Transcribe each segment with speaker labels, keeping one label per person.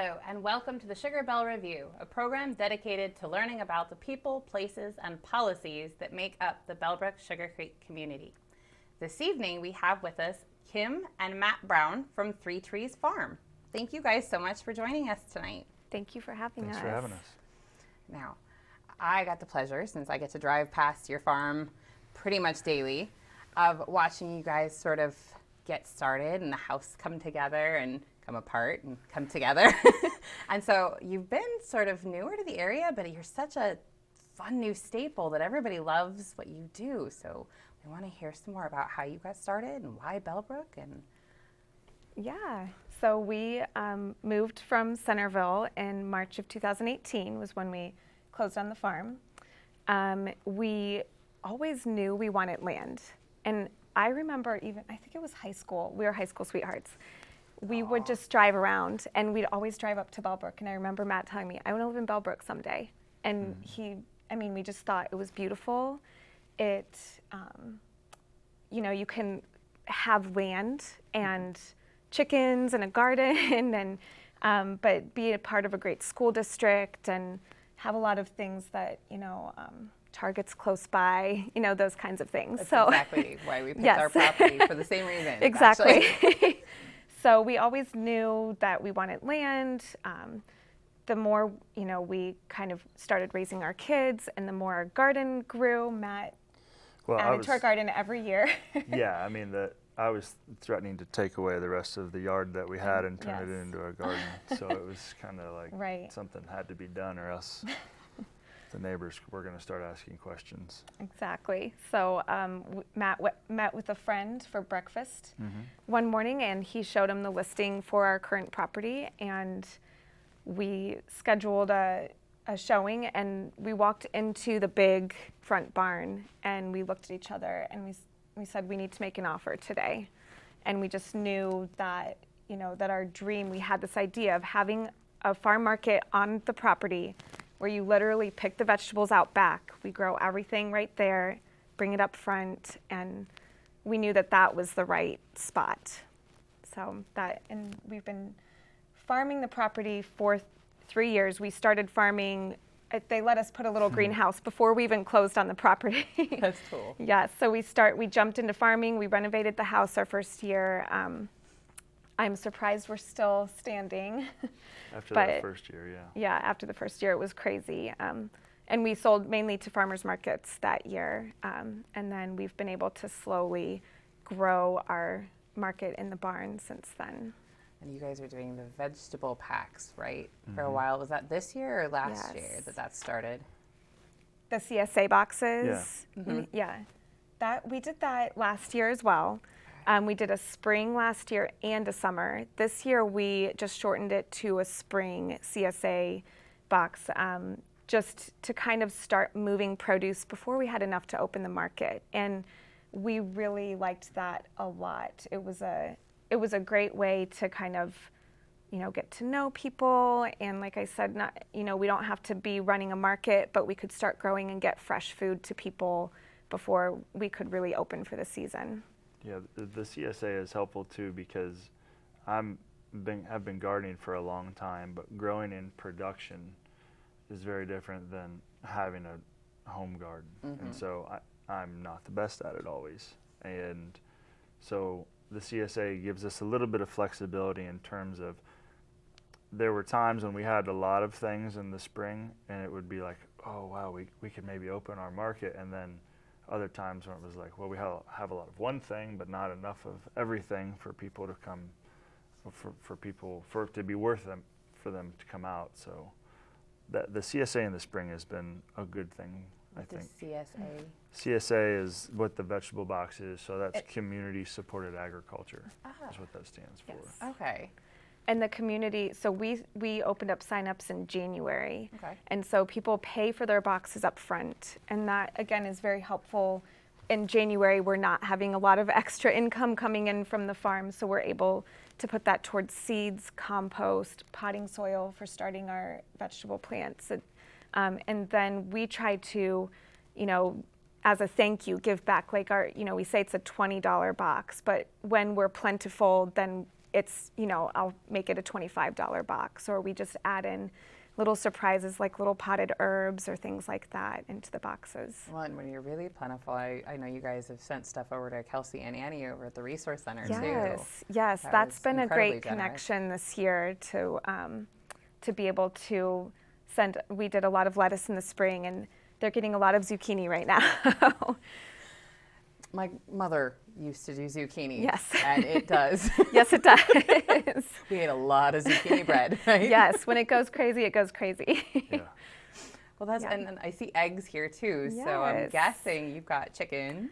Speaker 1: Hello, and welcome to the Sugar Bell Review, a program dedicated to learning about the people, places, and policies that make up the Bellbrook Sugar Creek community. This evening, we have with us Kim and Matt Brown from Three Trees Farm. Thank you guys so much for joining us tonight.
Speaker 2: Thank you for having us.
Speaker 3: Thanks for having us.
Speaker 1: Now, I got the pleasure, since I get to drive past your farm pretty much daily, of watching you guys sort of get started and the house come together and come apart and come together. And so you've been sort of newer to the area, but you're such a fun new staple that everybody loves what you do. So we want to hear some more about how you got started and why Bellbrook. And
Speaker 2: Yeah, so we moved from Centerville in March of 2018 was when we closed on the farm. We always knew we wanted land. And I remember even, I think it was high school, we were high school sweethearts. We would just drive around and we'd always drive up to Bellbrook. And I remember Matt telling me, I want to live in Bellbrook someday. And we just thought it was beautiful. It, you can have land and chickens and a garden and, but be a part of a great school district and have a lot of things that, Target's close by, those kinds of things.
Speaker 1: that's
Speaker 2: so
Speaker 1: exactly why we picked
Speaker 2: Yes.
Speaker 1: our property, for the same reason.
Speaker 2: Exactly.
Speaker 1: actually.
Speaker 2: So we always knew that we wanted land. The more, we kind of started raising our kids and the more our garden grew. Matt added to our garden every year.
Speaker 3: Yeah, I was threatening to take away the rest of the yard that we had and turn it
Speaker 2: Yes.
Speaker 3: into a garden. So it was kind of like
Speaker 2: Right.
Speaker 3: something had to be done, or else the neighbors were going to start asking questions.
Speaker 2: Exactly. So Matt met with a friend for breakfast one morning, and he showed him the listing for our current property, and we scheduled a showing, and we walked into the big front barn, and we looked at each other, and we said, we need to make an offer today. And we just knew that, that our dream, we had this idea of having a farm market on the property where you literally pick the vegetables out back. We grow everything right there, bring it up front, and we knew that that was the right spot. And we've been farming the property for 3 years. We started farming, they let us put a little greenhouse before we even closed on the property.
Speaker 1: That's cool.
Speaker 2: Yeah, so we jumped into farming, we renovated the house our first year. I'm surprised we're still standing.
Speaker 3: After
Speaker 2: But-
Speaker 3: that first year, yeah.
Speaker 2: Yeah, after the first year, it was crazy. And we sold mainly to farmers markets that year. And then we've been able to slowly grow our market in the barn since then.
Speaker 1: And you guys are doing the vegetable packs, right? For a while. Was that this year or last
Speaker 2: Yes.
Speaker 1: year that started?
Speaker 2: The CSA boxes. Yeah. We did that last year as well. We did a spring last year and a summer. This year we just shortened it to a spring CSA box, just to kind of start moving produce before we had enough to open the market. And we really liked that a lot. It was a great way to kind of, get to know people. And like I said, we don't have to be running a market, but we could start growing and get fresh food to people before we could really open for the season.
Speaker 3: Yeah, the CSA is helpful too, because I've been gardening for a long time, but growing in production is very different than having a home garden. And so I'm not the best at it always. And so the CSA gives us a little bit of flexibility in terms of, there were times when we had a lot of things in the spring and it would be like, oh wow, we could maybe open our market, and then other times when it was like, well, we have a lot of one thing, but not enough of everything for people to come, for it to be worth them, for them to come out. So the CSA in the spring has been a good thing, I think.
Speaker 1: The CSA.
Speaker 3: CSA is what the vegetable box is, so that's community supported agriculture is what that stands for.
Speaker 2: Yes.
Speaker 1: Okay.
Speaker 2: And the community, so we opened up signups in January.
Speaker 1: Okay.
Speaker 2: And so people pay for their boxes up front. And that, again, is very helpful. In January, we're not having a lot of extra income coming in from the farm, so we're able to put that towards seeds, compost, potting soil for starting our vegetable plants. And then we try to, as a thank you, give back, like we say it's a $20 box, but when we're plentiful, then it's, I'll make it a $25 box, or we just add in little surprises like little potted herbs or things like that into the boxes.
Speaker 1: Well, and when you're really plentiful, I know you guys have sent stuff over to Kelsey and Annie over at the Resource Center too.
Speaker 2: Yes,
Speaker 1: That
Speaker 2: that's
Speaker 1: was
Speaker 2: been a
Speaker 1: incredibly
Speaker 2: great
Speaker 1: generous.
Speaker 2: connection this year to be able to send. We did a lot of lettuce in the spring, and they're getting a lot of zucchini right now.
Speaker 1: My mother used to do zucchini.
Speaker 2: Yes.
Speaker 1: And it does.
Speaker 2: Yes, it does.
Speaker 1: We ate a lot of zucchini bread, right?
Speaker 2: Yes, when it goes crazy, it goes crazy.
Speaker 3: Yeah.
Speaker 1: Well, that's,
Speaker 2: Yeah.
Speaker 1: and then I see eggs here too. So I'm
Speaker 2: Yes.
Speaker 1: guessing you've got chickens.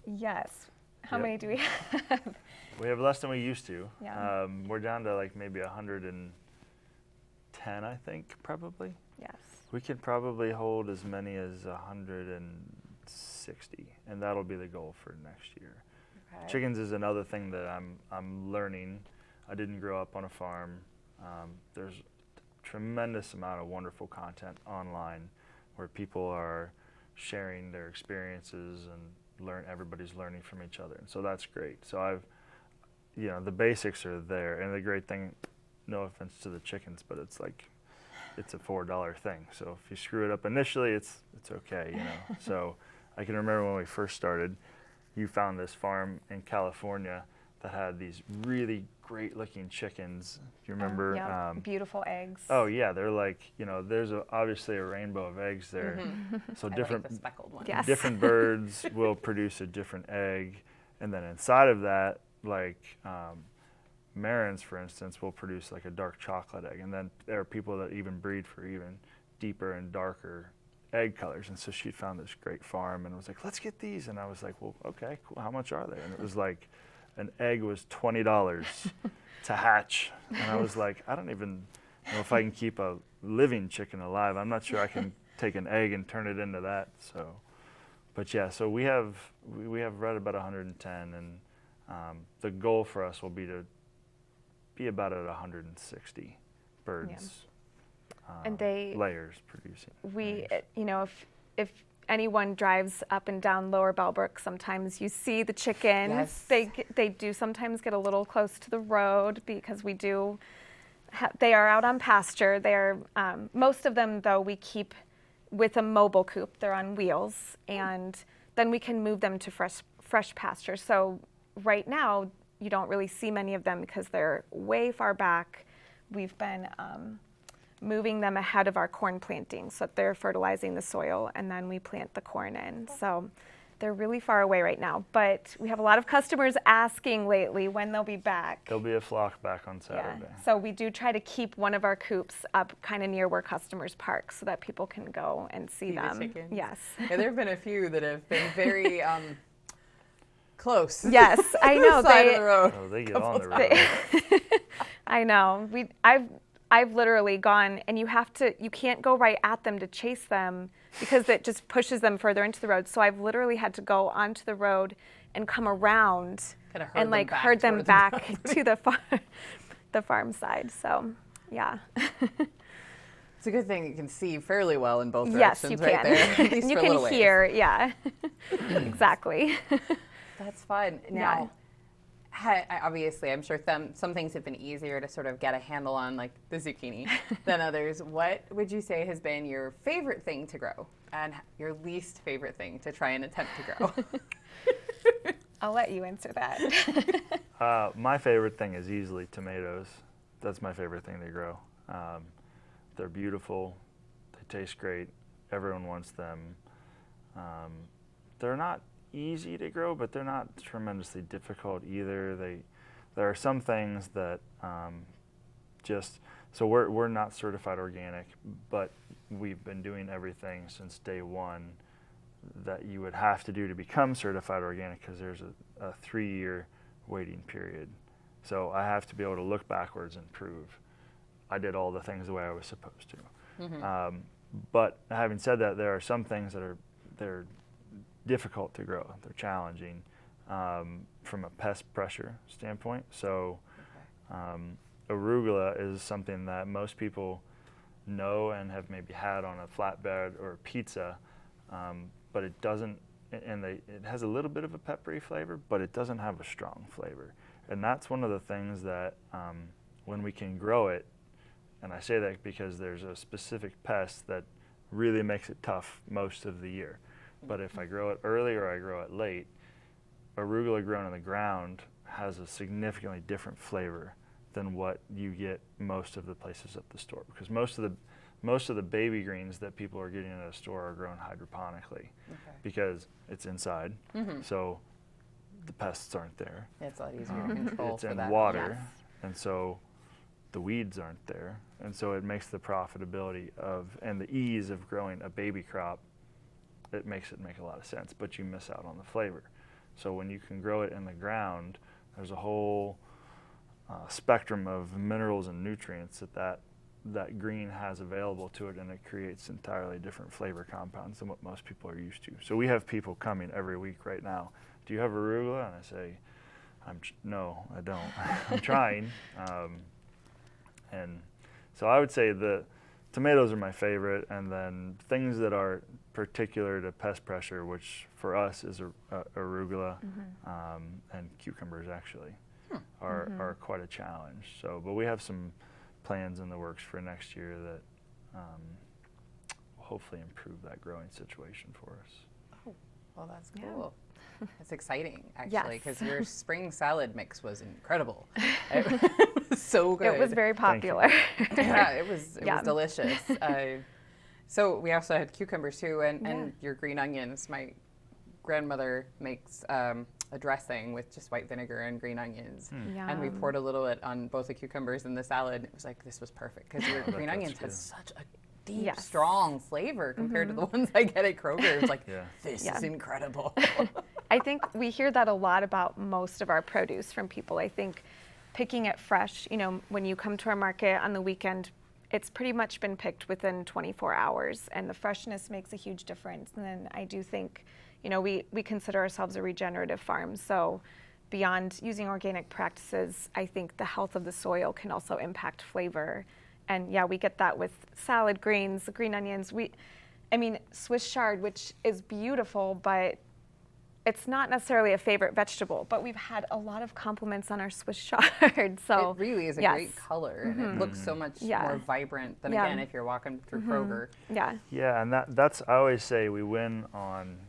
Speaker 2: Yes. How
Speaker 3: Yep.
Speaker 2: many do we have?
Speaker 3: We have less than we used to.
Speaker 2: Yeah.
Speaker 3: We're down to like maybe 110, I think, probably.
Speaker 2: Yes.
Speaker 3: We could probably hold as many as 160, and that'll be the goal for next year.
Speaker 1: Okay.
Speaker 3: Chickens is another thing that I'm learning. I didn't grow up on a farm. There's tremendous amount of wonderful content online where people are sharing their experiences and everybody's learning from each other, and so that's great. So the basics are there, and the great thing, no offense to the chickens, but it's like it's a $4 thing. So if you screw it up initially, it's okay, So I can remember when we first started, you found this farm in California that had these really great looking chickens. Do you remember?
Speaker 2: Yeah, beautiful eggs.
Speaker 3: Oh yeah, they're like, there's obviously a rainbow of eggs there. So
Speaker 1: I
Speaker 3: different
Speaker 1: like the speckled one.
Speaker 2: Yes.
Speaker 3: different birds will produce a different egg, and then inside of that, like Marins, for instance, will produce like a dark chocolate egg, and then there are people that even breed for even deeper and darker egg colors. And so she found this great farm and was like, let's get these. And I was like, well, okay, cool. How much are they? And it was like, an egg was $20 to hatch. And I was like, I don't even know if I can keep a living chicken alive. I'm not sure I can take an egg and turn it into that. So, but yeah, so we have right about 110, and the goal for us will be to be about at 160 birds.
Speaker 2: And
Speaker 3: layers producing.
Speaker 2: We,
Speaker 3: layers.
Speaker 2: if anyone drives up and down Lower Bellbrook, sometimes you see the chickens.
Speaker 1: Yes.
Speaker 2: They do sometimes get a little close to the road because they are out on pasture. They're most of them, though, we keep with a mobile coop. They're on wheels, and then we can move them to fresh pasture. So right now you don't really see many of them because they're way far back. We've been moving them ahead of our corn planting, so that they're fertilizing the soil, and then we plant the corn in. So they're really far away right now, but we have a lot of customers asking lately when they'll be back.
Speaker 3: There'll be a flock back on Saturday.
Speaker 2: So we do try to keep one of our coops up kind of near where customers park so that people can go and see
Speaker 1: See the
Speaker 2: them.
Speaker 1: chickens?
Speaker 2: Yes.
Speaker 1: Yeah, there have been a few that have been very close.
Speaker 2: Yes, I know.
Speaker 1: Side of the road.
Speaker 3: Oh, they get on the road.
Speaker 2: They- I know. I've literally gone, and you can't go right at them to chase them because it just pushes them further into the road. So I've literally had to go onto the road and come around
Speaker 1: Kinda herd
Speaker 2: and
Speaker 1: them
Speaker 2: like
Speaker 1: back
Speaker 2: herd them
Speaker 1: towards the
Speaker 2: back
Speaker 1: property.
Speaker 2: to the farm side. So yeah.
Speaker 1: It's a good thing you can see fairly well in both
Speaker 2: Yes,
Speaker 1: directions
Speaker 2: you
Speaker 1: right
Speaker 2: can.
Speaker 1: there. At least
Speaker 2: You
Speaker 1: for a
Speaker 2: can
Speaker 1: little ways.
Speaker 2: hear, yeah. Exactly.
Speaker 1: That's fun. Now, obviously, I'm sure some things have been easier to sort of get a handle on, like the zucchini, than others. What would you say has been your favorite thing to grow and your least favorite thing to try and attempt to grow?
Speaker 2: I'll let you answer that.
Speaker 3: My favorite thing is easily tomatoes. That's my favorite thing to grow. They're beautiful. They taste great. Everyone wants them. They're not easy to grow, but they're not tremendously difficult either. There are some things that so we're not certified organic, but we've been doing everything since day one that you would have to do to become certified organic, because there's a 3-year waiting period. So I have to be able to look backwards and prove I did all the things the way I was supposed to.
Speaker 1: Mm-hmm.
Speaker 3: But having said that, there are some things that they're difficult to grow. They're challenging from a pest pressure standpoint. So arugula is something that most people know and have maybe had on a flatbread or a pizza, but it doesn't, it has a little bit of a peppery flavor, but it doesn't have a strong flavor. And that's one of the things that when we can grow it, and I say that because there's a specific pest that really makes it tough most of the year. But if I grow it early or I grow it late, arugula grown in the ground has a significantly different flavor than what you get most of the places at the store, because most of the baby greens that people are getting at a store are grown hydroponically because it's inside, so the pests aren't there.
Speaker 1: It's a lot easier to control
Speaker 3: It's
Speaker 1: for
Speaker 3: in
Speaker 1: that.
Speaker 3: water,
Speaker 2: Yes.
Speaker 3: and so the weeds aren't there, and so it makes the profitability and the ease of growing a baby crop, it makes it make a lot of sense, but you miss out on the flavor. So when you can grow it in the ground, there's a whole spectrum of minerals and nutrients that green has available to it, and it creates entirely different flavor compounds than what most people are used to. So we have people coming every week right now. Do you have arugula? And I say, no, I don't. I'm trying. And so I would say the tomatoes are my favorite, and then things that are particular to pest pressure, which for us is arugula and cucumbers actually are quite a challenge. So, but we have some plans in the works for next year that will hopefully improve that growing situation for us.
Speaker 1: Oh, well, that's
Speaker 2: Yeah.
Speaker 1: cool. It's exciting, actually,
Speaker 2: Yes.
Speaker 1: because your spring salad mix was incredible. It was so good.
Speaker 2: It was very popular.
Speaker 1: Yeah, it was
Speaker 2: Yeah.
Speaker 1: delicious. So we also had cucumbers too, and your green onions. My grandmother makes a dressing with just white vinegar and green onions, and we
Speaker 2: Yum.
Speaker 1: poured a little bit on both the cucumbers and the salad. It was like, this was perfect because your green
Speaker 3: that's
Speaker 1: onions
Speaker 3: good.
Speaker 1: has such a deep,
Speaker 2: Yes.
Speaker 1: strong flavor compared to the ones I get at Kroger. It's like,
Speaker 3: Yeah.
Speaker 1: this
Speaker 2: Yeah.
Speaker 1: is incredible.
Speaker 2: I think we hear that a lot about most of our produce from people. I think picking it fresh, when you come to our market on the weekend, it's pretty much been picked within 24 hours, and the freshness makes a huge difference. And then I do think, we consider ourselves a regenerative farm, so beyond using organic practices, I think the health of the soil can also impact flavor. And yeah, we get that with salad greens, green onions. Swiss chard, which is beautiful, but it's not necessarily a favorite vegetable, but we've had a lot of compliments on our Swiss chard. So
Speaker 1: It really is a
Speaker 2: yes.
Speaker 1: great color, and it looks so much
Speaker 2: Yeah.
Speaker 1: more vibrant than,
Speaker 2: Yeah.
Speaker 1: again, if you're walking through Kroger.
Speaker 2: Yeah.
Speaker 3: Yeah, and that's I always say we win on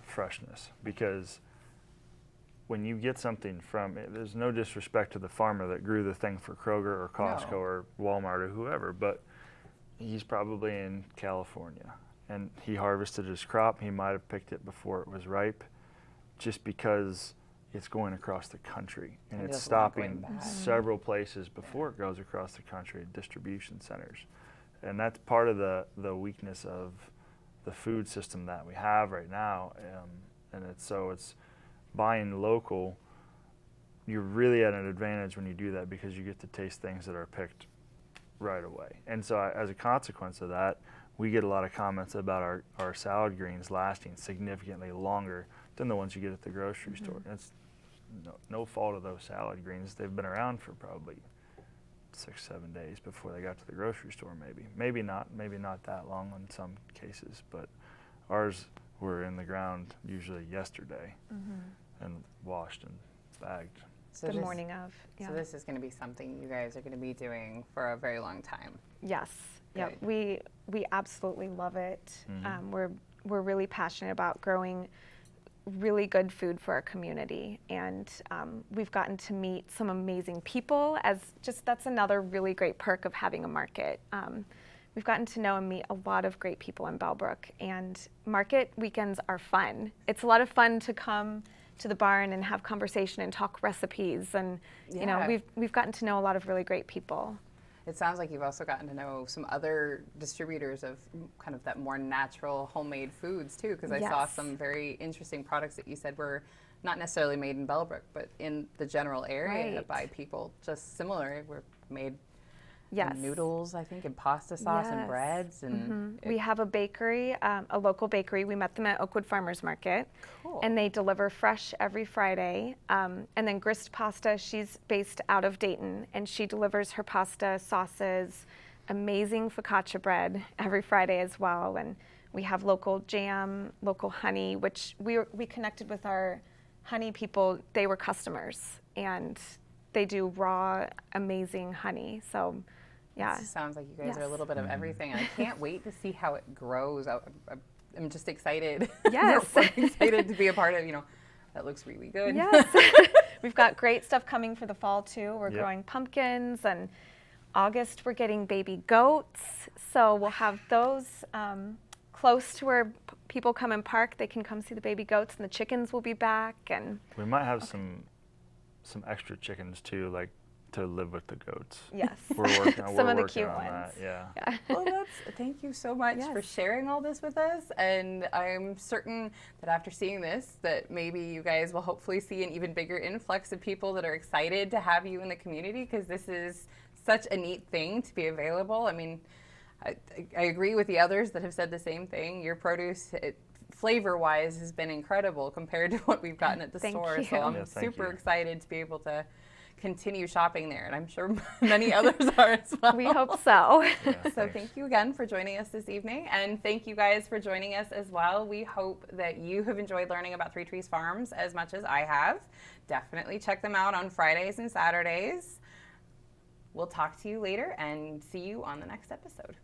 Speaker 3: freshness, because when you get something from it, there's no disrespect to the farmer that grew the thing for Kroger or Costco
Speaker 1: No.
Speaker 3: or Walmart or whoever, but he's probably in California and he harvested his crop. He might have picked it before it was ripe, just because it's going across the country and
Speaker 1: And it
Speaker 3: it's
Speaker 1: doesn't want going
Speaker 3: stopping
Speaker 1: bad.
Speaker 3: several places before it goes across the country at distribution centers. And that's part of the weakness of the food system that we have right now. And it's buying local. You're really at an advantage when you do that, because you get to taste things that are picked right away. And so as a consequence of that, we get a lot of comments about our salad greens lasting significantly longer than the ones you get at the grocery store. And it's no fault of those salad greens. They've been around for probably 6-7 days before they got to the grocery store, maybe not that long in some cases, but ours were in the ground usually yesterday and washed and bagged.
Speaker 1: So
Speaker 2: The
Speaker 1: this-
Speaker 2: morning of. Yeah.
Speaker 1: So this is going to be something you guys are going to be doing for a very long time.
Speaker 2: Yes. Yeah.
Speaker 1: Good.
Speaker 2: We absolutely love it. We're really passionate about growing really good food for our community, and we've gotten to meet some amazing people. That's another really great perk of having a market. We've gotten to know and meet a lot of great people in Bellbrook, and market weekends are fun. It's a lot of fun to come to the barn and have conversation and talk recipes, and
Speaker 1: Yeah.
Speaker 2: we've gotten to know a lot of really great people.
Speaker 1: It sounds like you've also gotten to know some other distributors of kind of that more natural homemade foods too, because I saw
Speaker 2: Yes.
Speaker 1: some very interesting products that you said were not necessarily made in Bellbrook, but in the general area
Speaker 2: Right.
Speaker 1: by people just similar. Were made
Speaker 2: Yes.
Speaker 1: in noodles, I think, and pasta sauce and
Speaker 2: Yes.
Speaker 1: breads, and
Speaker 2: We have a bakery, a local bakery. We met them at Oakwood Farmers Market.
Speaker 1: Cool.
Speaker 2: And they deliver fresh every Friday. And then Grist Pasta, she's based out of Dayton, and she delivers her pasta, sauces, amazing focaccia bread every Friday as well. And we have local jam, local honey, which we connected with our honey people, they were customers, and they do raw, amazing honey. So, yeah.
Speaker 1: It sounds like you guys are a
Speaker 2: Yes.
Speaker 1: little bit of everything. I can't wait to see how it grows. I'm just excited.
Speaker 2: Yes.
Speaker 1: I'm excited to be a part of, that looks really good.
Speaker 2: Yes. We've got great stuff coming for the fall too. We're
Speaker 3: Yep.
Speaker 2: growing pumpkins, and August we're getting baby goats. So we'll have those close to where people come and park. They can come see the baby goats, and the chickens will be back. And
Speaker 3: We might have some extra chickens too, like to live with the goats.
Speaker 2: yes,
Speaker 3: We're working,
Speaker 2: some
Speaker 3: we're
Speaker 2: of the
Speaker 3: working
Speaker 2: cute
Speaker 3: on
Speaker 2: ones.
Speaker 3: that. Yeah.
Speaker 2: Yeah.
Speaker 1: Well, thank you so much for
Speaker 2: Yes.
Speaker 1: sharing all this with us. And I'm certain that after seeing this, that maybe you guys will hopefully see an even bigger influx of people that are excited to have you in the community, because this is such a neat thing to be available. I mean, I agree with the others that have said the same thing. Your produce, flavor-wise, has been incredible compared to what we've gotten at the
Speaker 2: Thank
Speaker 1: store.
Speaker 2: you.
Speaker 1: So I'm
Speaker 3: Yeah, thank
Speaker 1: super
Speaker 3: you.
Speaker 1: excited to be able to continue shopping there, and I'm sure many others are as well.
Speaker 2: We hope so.
Speaker 3: Yeah,
Speaker 1: So
Speaker 3: thanks.
Speaker 1: thank you again for joining us this evening, and thank you guys for joining us as well. We hope that you have enjoyed learning about Three Trees Farms as much as I have. Definitely check them out on Fridays and Saturdays. We'll talk to you later and see you on the next episode.